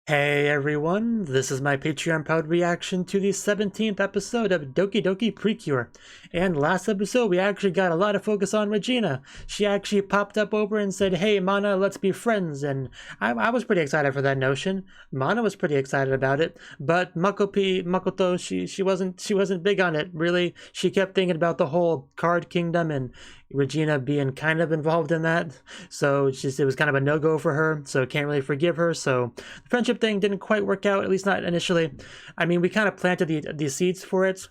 Hey everyone, this is my Patreon proud reaction to the 17th episode of Dokidoki Precure. And last episode we actually got a lot of focus on Regina. She actually popped up over and said, "Hey Mana, let's be friends." And I was pretty excited for that notion. Mana was pretty excited about it, but Makoto, she wasn't big on it, really. She kept thinking about the whole card kingdom and Regina being kind of involved in that. So it was kind of a no-go for her, so can't really forgive her. So the friendship thing didn't quite work out, at least not initially. I mean, we kind of planted the seeds for it.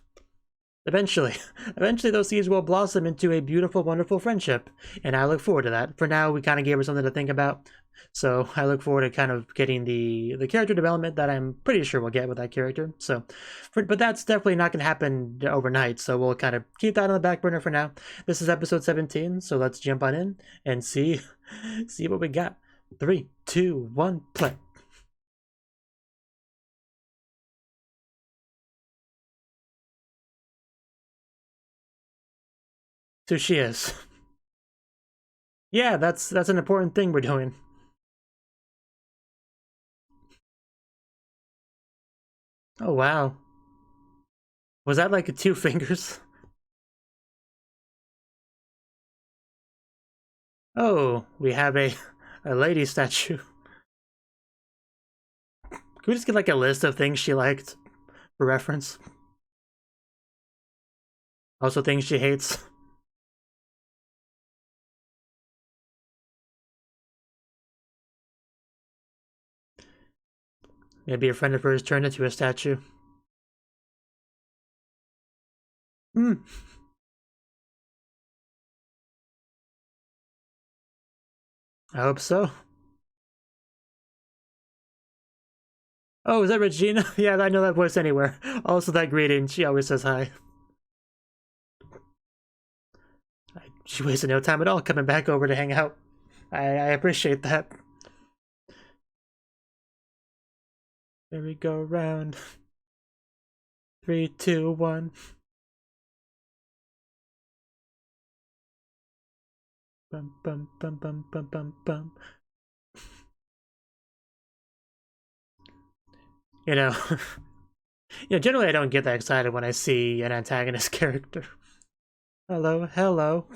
Eventually those seeds will blossom into a beautiful, wonderful friendship, and I look forward to that. For now, we kind of gave her something to think about, so I look forward to kind of getting the character development that I'm pretty sure we'll get with that character. So, but that's definitely not going to happen overnight, so we'll kind of keep that on the back burner for now. This is episode 17, so let's jump on in and see what we got. 3, 2, 1, play. So she is. Yeah, that's an important thing we're doing. Oh wow. Was that like 2 fingers? Oh, we have a lady statue. Can we just get like a list of things she liked for reference? Also things she hates. Maybe a friend of hers turned into a statue. Hmm. I hope so. Oh, is that Regina? Yeah, I know that voice anywhere. Also that greeting, she always says hi. She wasted no time at all coming back over to hang out. I appreciate that. There we go round. 3, 2, 1. Bum bum bum bum bum bum bum. You know, generally I don't get that excited when I see an antagonist character. Hello, hello.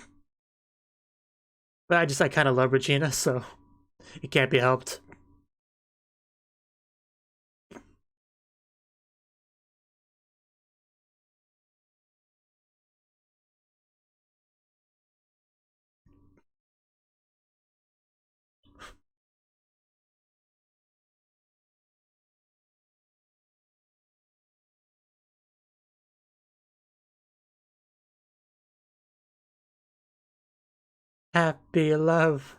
But I kind of love Regina, so it can't be helped. Happy love.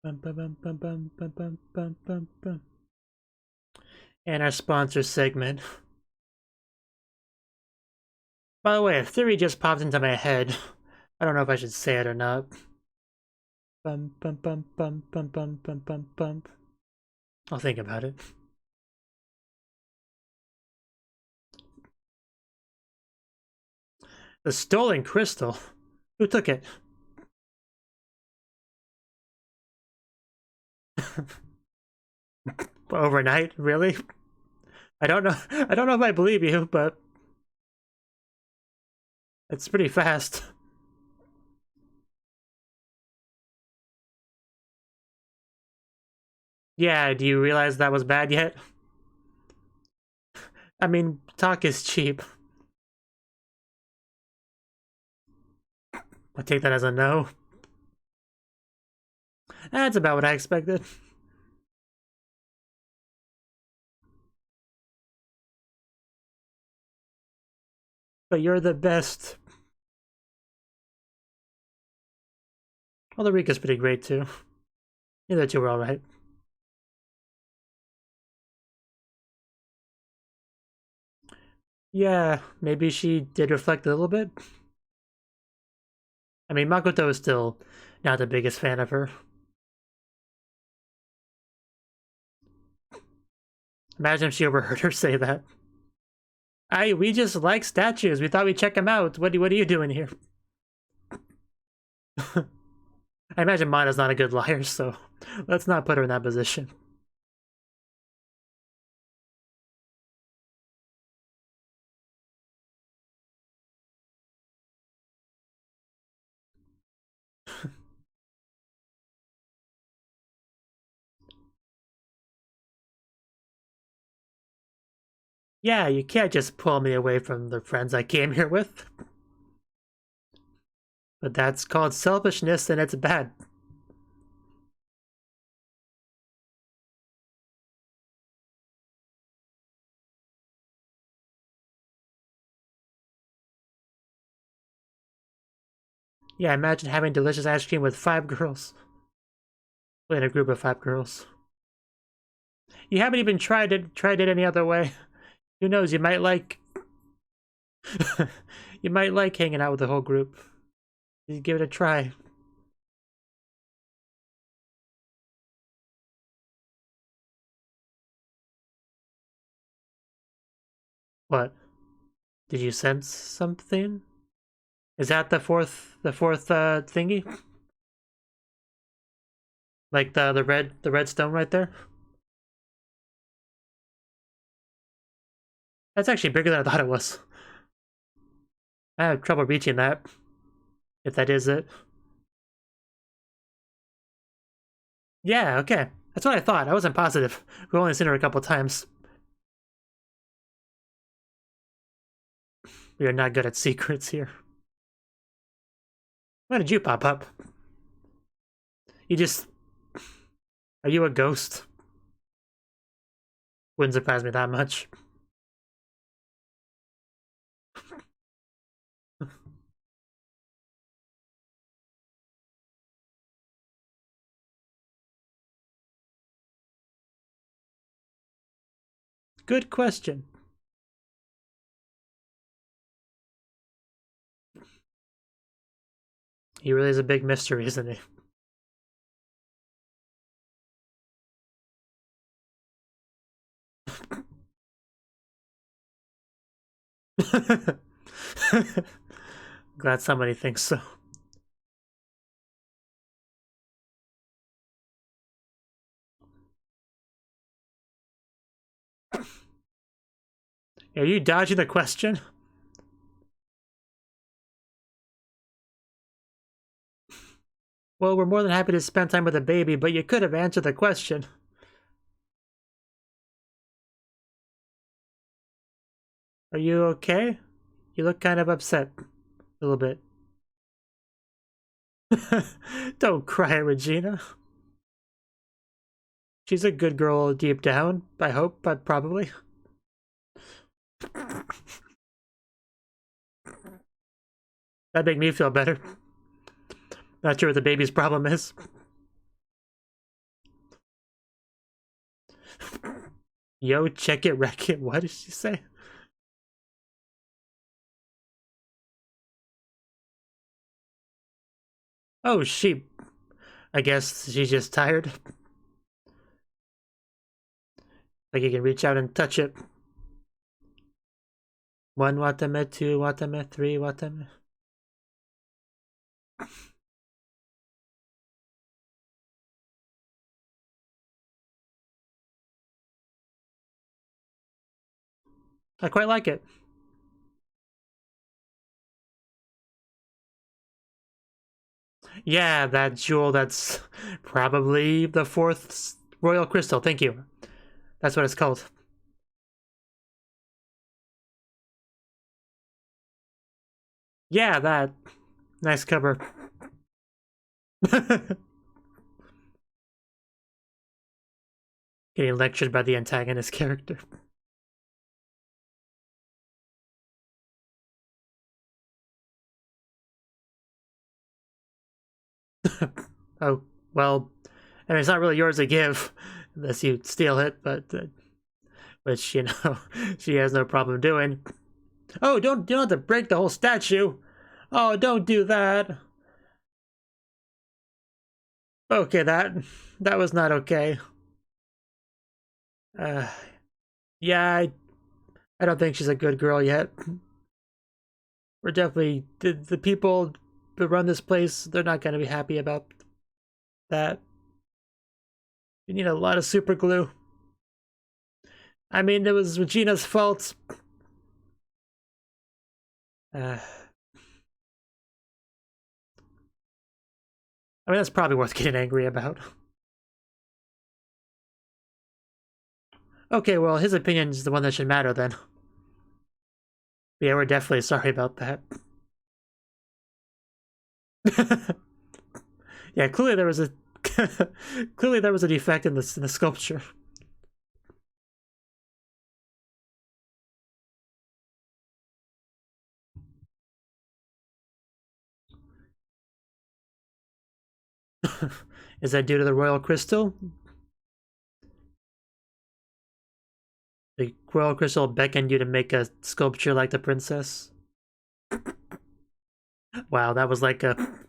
Bum, bum, bum, bum, bum, bum, bum, bum, bum, bum. And our sponsor segment. By the way, a theory just popped into my head. I don't know if I should say it or not. Bum bum bum bum bum bum bum bum bum. I'll think about it. The stolen crystal? Who took it? Overnight? Really? I don't know. I don't know if I believe you, but it's pretty fast. Yeah, do you realize that was bad yet? I mean, talk is cheap. I'll take that as a no. That's about what I expected. But you're the best. Well, the Rika's pretty great too. The other two were alright. Yeah, maybe she did reflect a little bit. I mean, Makoto is still not the biggest fan of her. Imagine if she overheard her say that. We just like statues. We thought we'd check them out. What are you doing here? I imagine Mana's not a good liar, so let's not put her in that position. Yeah, you can't just pull me away from the friends I came here with. But that's called selfishness, and it's bad. Yeah, imagine having delicious ice cream with 5 girls. In a group of 5 girls. You haven't even tried it any other way. Who knows, you might like... you might like hanging out with the whole group. You give it a try. What? Did you sense something? Is that the fourth thingy? Like the red stone right there? That's actually bigger than I thought it was. I have trouble reaching that. If that is it. Yeah, okay. That's what I thought. I wasn't positive. We've only seen her a couple times. We are not good at secrets here. When did you pop up? You just... Are you a ghost? Wouldn't surprise me that much. Good question. He really is a big mystery, isn't he? Glad somebody thinks so. Are you dodging the question? Well, we're more than happy to spend time with a baby, but you could have answered the question. Are you okay? You look kind of upset. A little bit. Don't cry, Regina. She's a good girl deep down, I hope, but probably. That'd make me feel better. Not sure what the baby's problem is. Yo, check it, wreck it. What did she say? Oh, sheep. I guess she's just tired. Like you can reach out and touch it. 1 watame, 2 watame, 3 watame. I quite like it. Yeah, that jewel, that's probably the 4th royal crystal. Thank you. That's what it's called. Yeah, that. Nice cover. Getting lectured by the antagonist character. Oh, well, I mean, it's not really yours to give unless you steal it, but which, you know, she has no problem doing. Oh, you don't have to break the whole statue. Oh, don't do that. Okay, that was not okay. Yeah, I don't think she's a good girl yet. We're definitely the people that run this place. They're not going to be happy about that. We need a lot of super glue. I mean, it was Regina's fault. I mean, that's probably worth getting angry about. Okay, well, his opinion is the one that should matter then. Yeah, we're definitely sorry about that. Yeah, clearly there was a clearly there was a defect in the sculpture. Is that due to the royal crystal? The royal crystal beckoned you to make a sculpture like the princess? Wow, that was like an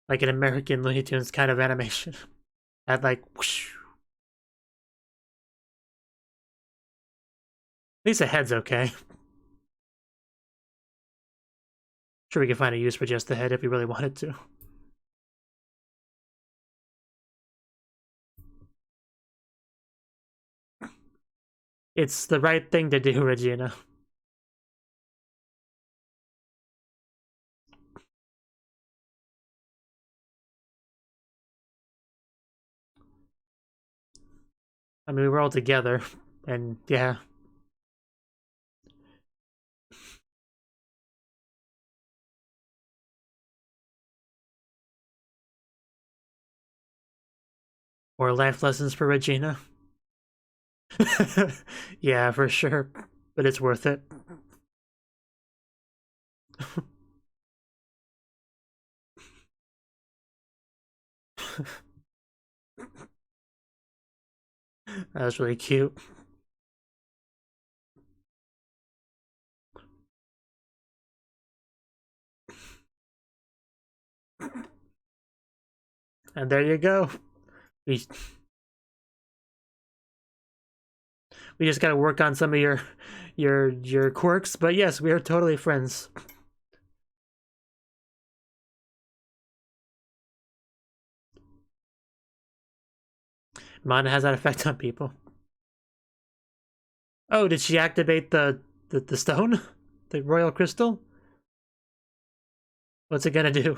American Looney Tunes kind of animation. Had like whoosh. At least the head's okay. Sure, we can find a use for just the head if we really wanted to. It's the right thing to do, Regina. I mean, we were all together, and yeah. More life lessons for Regina. Yeah, for sure. But it's worth it. That was really cute. And there you go. We just gotta work on some of your quirks, but yes, we are totally friends. Mana has that effect on people. Oh, did she activate the stone? The royal crystal? What's it gonna do?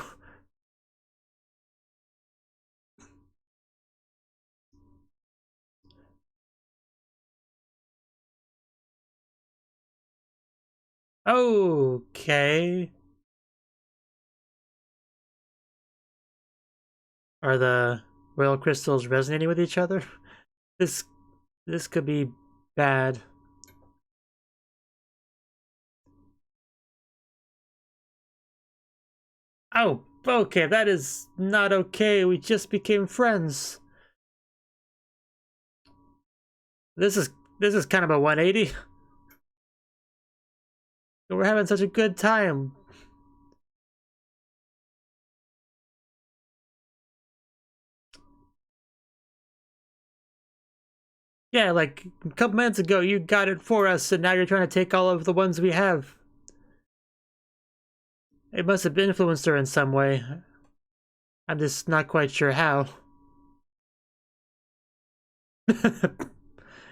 Okay. Are the royal crystals resonating with each other? This this could be bad. Oh, okay, that is not okay. We just became friends. This is kind of a 180. We're having such a good time. Yeah, like a couple minutes ago you got it for us, and now you're trying to take all of the ones we have. It must have influenced her in some way. I'm just not quite sure how.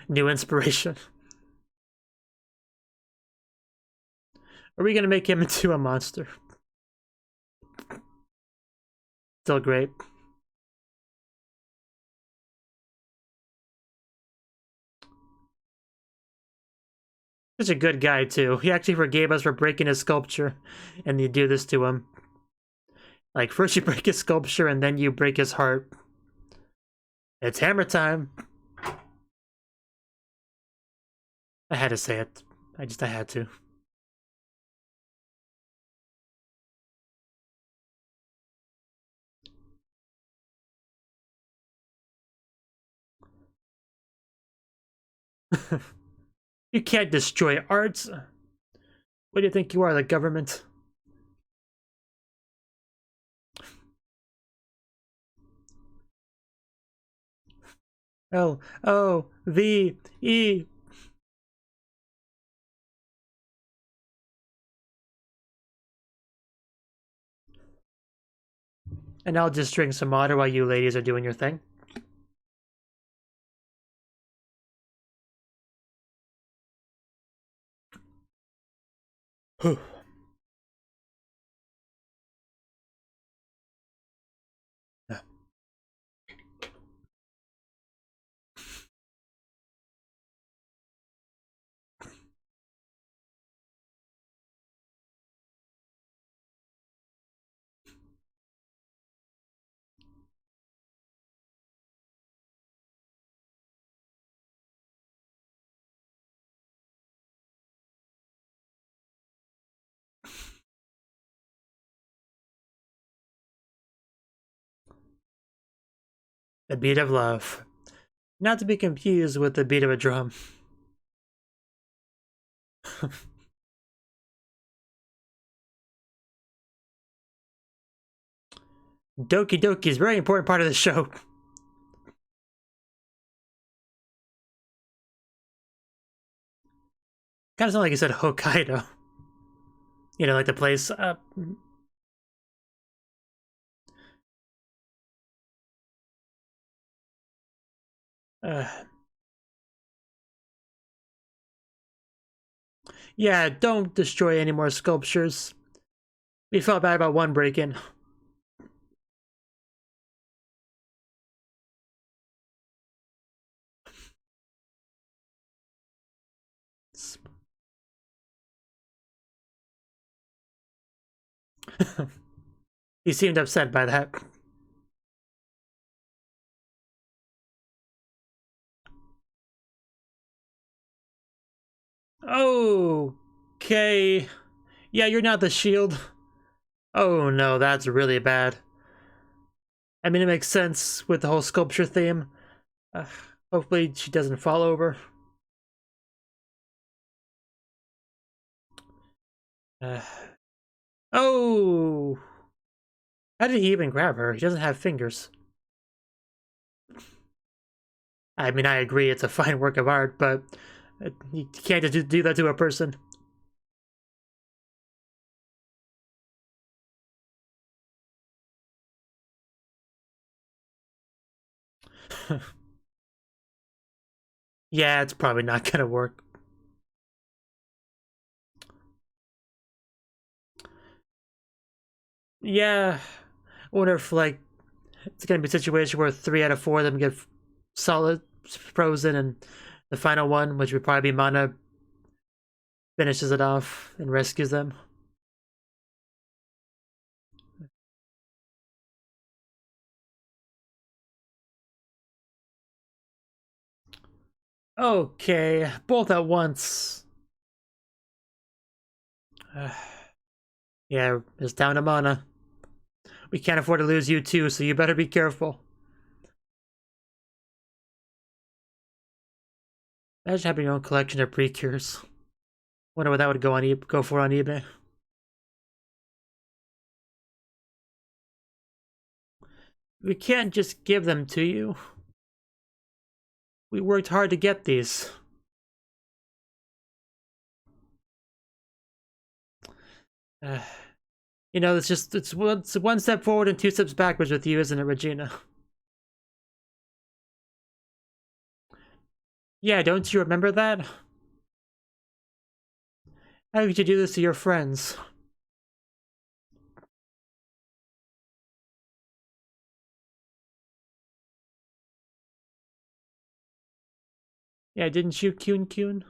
New inspiration. Are we gonna make him into a monster? Still great. Such a good guy, too. He actually forgave us for breaking his sculpture, and you do this to him. Like, first you break his sculpture, and then you break his heart. It's hammer time. I had to say it. I had to. You can't destroy arts. What do you think you are, the government? L-O-V-E. And I'll just drink some water while you ladies are doing your thing. Whew. The beat of love. Not to be confused with the beat of a drum. Dokidoki is a very important part of the show. Kind of sound like you said Hokkaido. You know, like the place. Yeah, don't destroy any more sculptures. We felt bad about one break-in. He seemed upset by that. Okay. Yeah, you're not the shield. Oh no, that's really bad. I mean, it makes sense with the whole sculpture theme. Hopefully she doesn't fall over. Oh! How did he even grab her? He doesn't have fingers. I mean, I agree, it's a fine work of art, but you can't just do that to a person. Yeah, it's probably not gonna work. Yeah, I wonder if, like, it's gonna be a situation where 3 out of 4 of them get solid frozen, and the final one, which would probably be Mana, finishes it off and rescues them. Okay, both at once. Yeah, it's down to Mana. We can't afford to lose you too, so you better be careful. Imagine having your own collection of Precures. Wonder what that would go for on eBay. We can't just give them to you. We worked hard to get these. You know, it's one step forward and 2 steps backwards with you, isn't it, Regina? Yeah, don't you remember that? How could you do this to your friends? Yeah, didn't you, Kyun?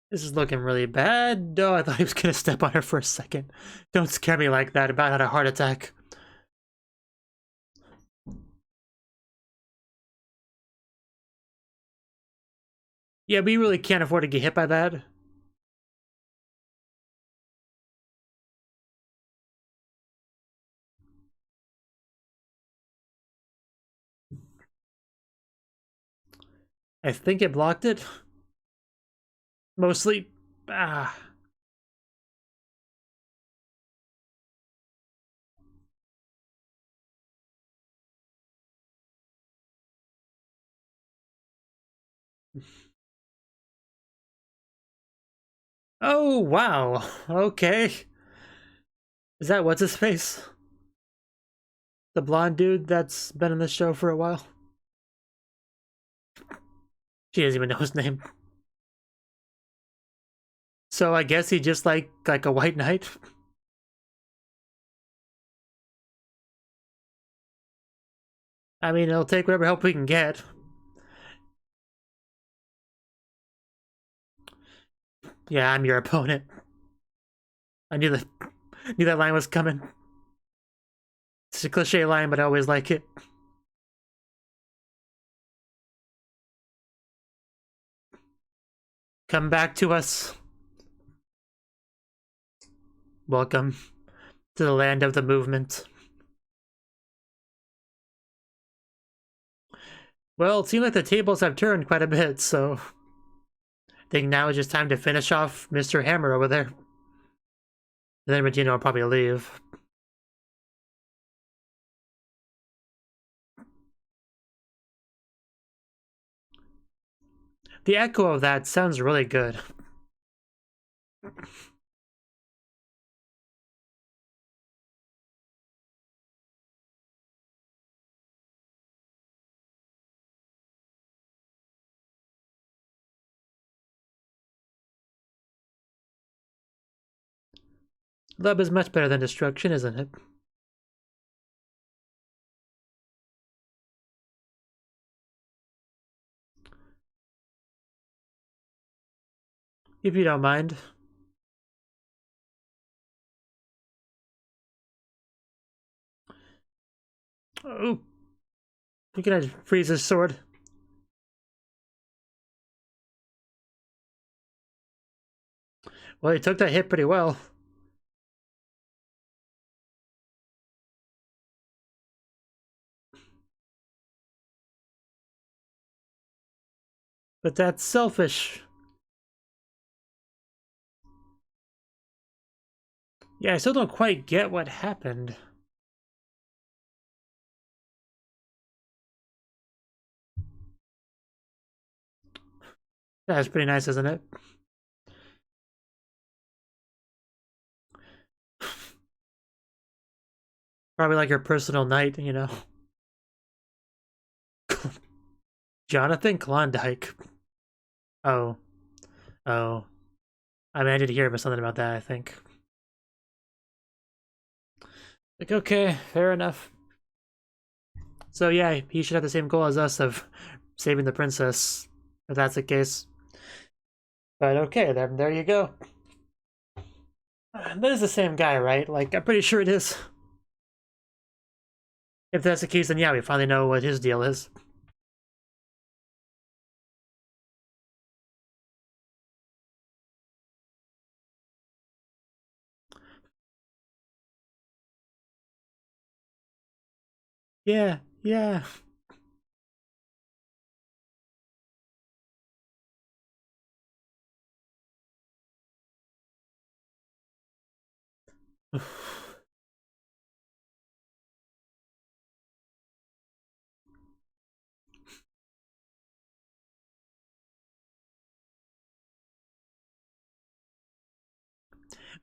This is looking really bad. Oh, I thought he was gonna step on her for a second. Don't scare me like that. About had a heart attack. Yeah, we really can't afford to get hit by that. I think it blocked it. Mostly. Oh, wow. Okay. Is that what's his face? The blonde dude that's been in the show for a while? She doesn't even know his name. So I guess he just like a white knight? I mean, it'll take whatever help we can get. Yeah, I'm your opponent. I knew that line was coming. It's a cliche line, but I always like it. Come back to us. Welcome to the land of the movement. Well, it seems like the tables have turned quite a bit, so I think now is just time to finish off Mr. Hammer over there. And then Regina will probably leave. The echo of that sounds really good. Love is much better than destruction, isn't it? If you don't mind. Oh, you can freeze his sword. Well, he took that hit pretty well. But that's selfish. Yeah, I still don't quite get what happened. That's pretty nice, isn't it? Probably like your personal night, you know. Jonathan Klondike. Oh. Oh. I mean, I did hear about something about that, I think. Like, okay, fair enough. So yeah, he should have the same goal as us of saving the princess, if that's the case. But okay, there you go. That is the same guy, right? Like, I'm pretty sure it is. If that's the case, then yeah, we finally know what his deal is. Yeah, yeah. I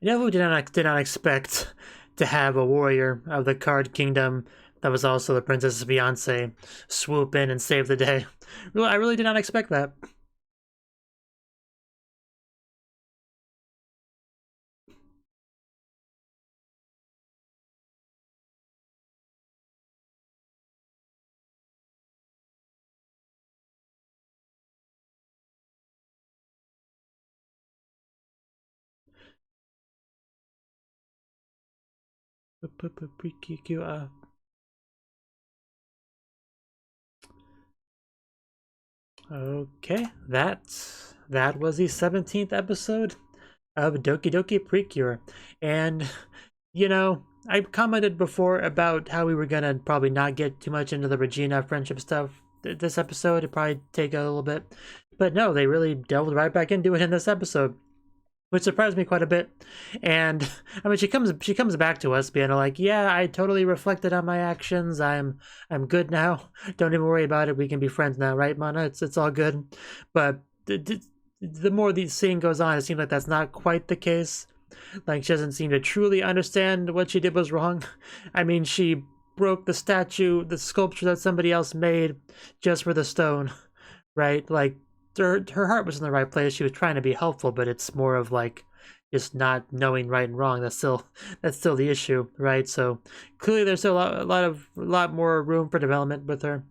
definitely did not expect to have a warrior of the Card Kingdom that was also the princess's fiance swoop in and save the day. I really did not expect that. Okay, that was the 17th episode of Dokidoki Precure. And, you know, I commented before about how we were gonna probably not get too much into the Regina friendship stuff this episode. It'd probably take a little bit. But no, they really delved right back into it in this episode, which surprised me quite a bit. And I mean, she comes back to us being like, yeah, I totally reflected on my actions. I'm good now. Don't even worry about it. We can be friends now, right, Mana? It's all good. But the more the scene goes on, it seems like that's not quite the case. Like, she doesn't seem to truly understand what she did was wrong. I mean, she broke the statue, the sculpture that somebody else made just for the stone, right? Like, her heart was in the right place. She was trying to be helpful, but it's more of like just not knowing right and wrong. That's still the issue, right? So clearly there's still a lot more room for development with her,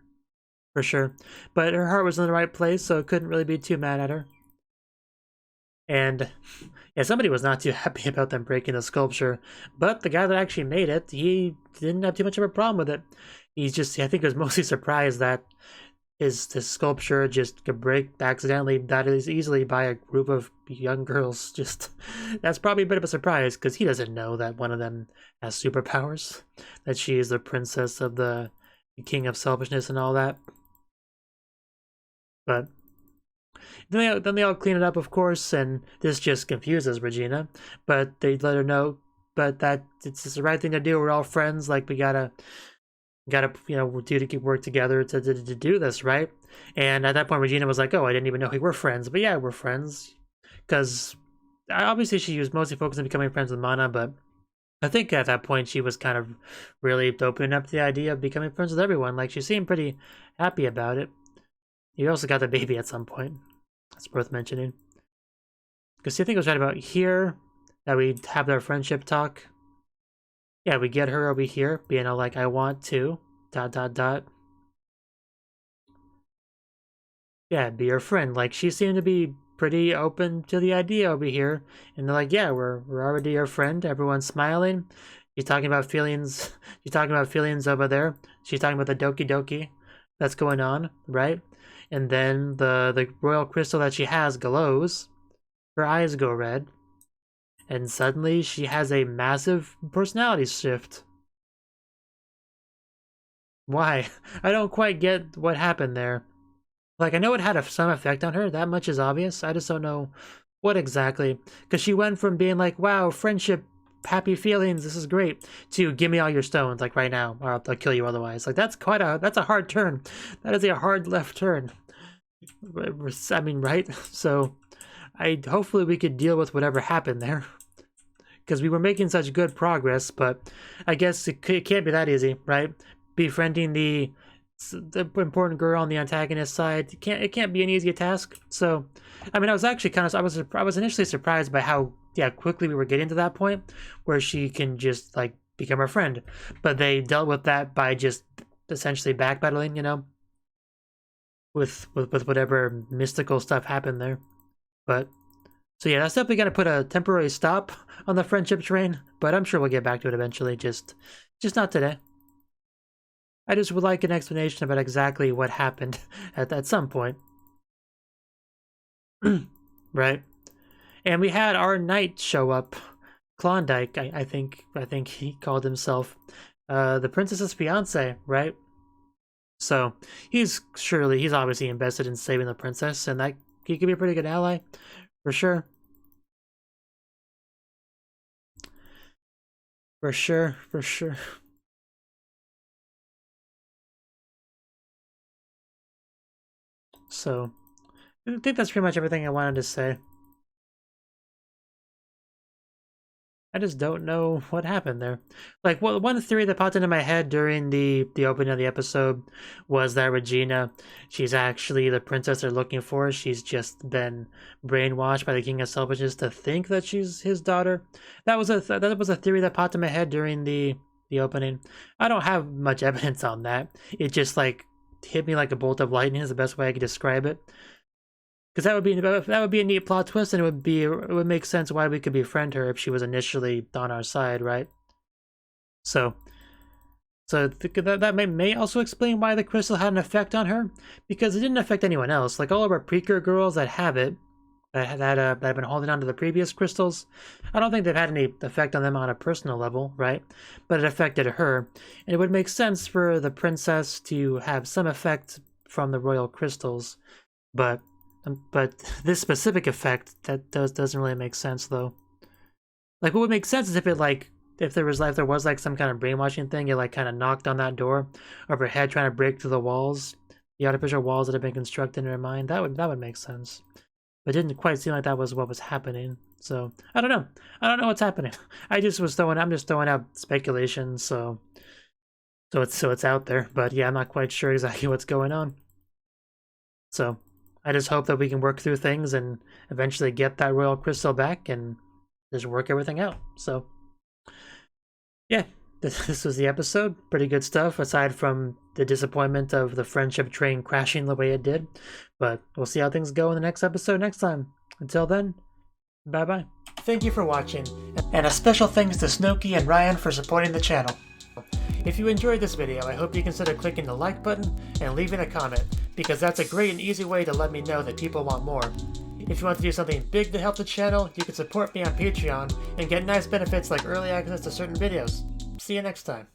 for sure. But her heart was in the right place, so couldn't really be too mad at her. And yeah, somebody was not too happy about them breaking the sculpture, but the guy that actually made it, he didn't have too much of a problem with it. He's just, I think, he was mostly surprised that his sculpture just could break accidentally that easily by a group of young girls. Just, that's probably a bit of a surprise, because he doesn't know that one of them has superpowers, that she is the princess of the king of selfishness and all that. But then they all clean it up, of course, and this just confuses Regina, but they let her know, but that it's just the right thing to do. We're all friends, like, we gotta to work together to do this, right? And at that point, Regina was like, oh, I didn't even know we were friends. But yeah, we're friends, because obviously she was mostly focused on becoming friends with Mana, but I think at that point she was kind of really opening up to the idea of becoming friends with everyone. Like, she seemed pretty happy about it. You also got the baby at some point. That's worth mentioning, because I think it was right about here that we have our friendship talk. Yeah, we get her over here, being all like, I want to, ... Yeah, be your friend. Like, she seemed to be pretty open to the idea over here. And they're like, yeah, we're already your friend. Everyone's smiling. She's talking about feelings. She's talking about feelings over there. She's talking about the Dokidoki that's going on, right? And then the royal crystal that she has glows. Her eyes go red. And suddenly she has a massive personality shift. Why? I don't quite get what happened there. Like, I know it had some effect on her, that much is obvious. I just don't know what exactly. Because she went from being like, wow, friendship, happy feelings, this is great, to give me all your stones, like, right now, or I'll kill you otherwise. Like, that's a hard turn. That is a hard left turn. I mean, right? So, hopefully we could deal with whatever happened there, because we were making such good progress, but I guess it can't be that easy, right? Befriending the important girl on the antagonist side, it can't be an easy task. So, I mean, I was actually I was initially surprised by how quickly we were getting to that point where she can just, like, become our friend, but they dealt with that by just essentially backpedaling, with whatever mystical stuff happened there. But so yeah, that's definitely gonna put a temporary stop on the friendship train, but I'm sure we'll get back to it eventually, just not today. I just would like an explanation about exactly what happened at some point. Right? And we had our knight show up, Klondike, I think he called himself, the princess's fiance, right? So he's obviously invested in saving the princess, and that he could be a pretty good ally, for sure. For sure. So, I think that's pretty much everything I wanted to say. I just don't know what happened there. Like, one theory that popped into my head during the opening of the episode was that Regina, she's actually the princess they're looking for. She's just been brainwashed by the King of Selfishness to think that she's his daughter. That was a theory that popped in my head during the opening. I don't have much evidence on that. It just, like, hit me like a bolt of lightning is the best way I could describe it. Because that would be a neat plot twist, and it would make sense why we could befriend her if she was initially on our side, right? So that may also explain why the crystal had an effect on her, because it didn't affect anyone else. Like, all of our Precure girls that have it, that have been holding on to the previous crystals, I don't think they've had any effect on them on a personal level, right? But it affected her, and it would make sense for the princess to have some effect from the royal crystals, but But this specific effect, that doesn't really make sense though. Like, what would make sense is if it like, if there was like some kind of brainwashing thing, it like kind of knocked on that door over her head trying to break through the walls, the artificial walls that have been constructed in her mind. That would make sense. But it didn't quite seem like that was what was happening. So I don't know. I don't know what's happening. I'm just throwing out speculation, so it's out there. But yeah, I'm not quite sure exactly what's going on. So I just hope that we can work through things and eventually get that royal crystal back and just work everything out. So yeah, this was the episode. Pretty good stuff, aside from the disappointment of the friendship train crashing the way it did. But we'll see how things go in the next episode next time. Until then, bye-bye. Thank you for watching, and a special thanks to Cnouki and Ryan for supporting the channel. If you enjoyed this video, I hope you consider clicking the like button and leaving a comment, because that's a great and easy way to let me know that people want more. If you want to do something big to help the channel, you can support me on Patreon and get nice benefits like early access to certain videos. See you next time.